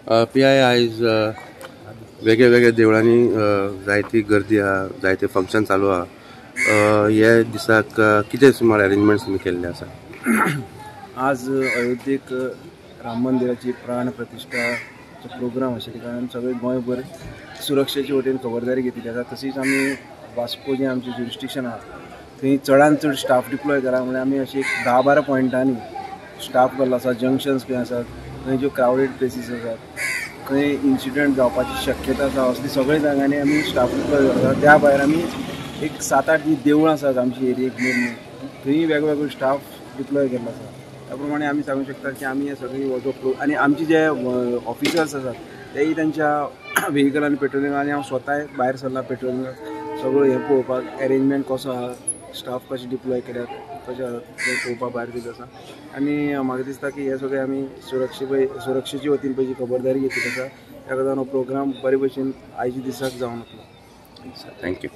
पी.आय. आयज वेगळ्या वेगळ्या देवळांनी जायती गर्दी आहा, जायते फंक्शन चालू आहा. हे दिसाक कितें सुमार अरेंजमेंट्स तुमी केल्ले आसा? आज अयोध्येक राम मंदिराची प्राण प्रतिष्ठाचो प्रोग्राम आशिल्ल्या कारणान सगळे गोंयभर सुरक्षेचे वटेन खबरदारी घेतली आसा. तशीच आमी वास्को जे आमचे जुरिस्टिक्शन आहा थंय चडांत चड स्टाफ डिप्लॉय करा म्हणजे आमी अशी 10-12 पॉयंटांनी स्टाफ केल्लो आसा. जंक्शन्स खंय आसात, खंय ज्यो क्रावडेड प्लेसीस आसात, खंय इन्सिडंट जावपाची शक्यता आसा, असली सगळ्या जाग्यांनी आमी स्टाफ डिप्लॉय करता. त्या भायर आमी एक 7-8 देवळां आसात आमची एरियेक मेन थंय वेगवेगळो स्टाफ डिप्लॉय केल्लो आसा. त्या प्रमाणे आमी सांगूंक शकता की आमी हे सगळी हो आनी आमचे जे ऑफिसर्स आसात तेय तांच्या व्हेहिकलांनी पेट्रोलिंग आनी हांव स्वताय भायर सरला पेट्रोलिंगाक सगळो हे पळोवपाक अरेंजमेंट कसो आहा, स्टाफ कशे डिप्लॉय केल्यात कशें आसा तें पळोवपाक भायर सरलो आसा. आनी म्हाका दिसता की हे सगळे आमी सुरक्षेचे वतीन पयली खबरदारी घेतली आसा. त्या खातीर हो प्रोग्राम बरे भशेन आयच्या दिसाक जावन वतलो. थँक्यू.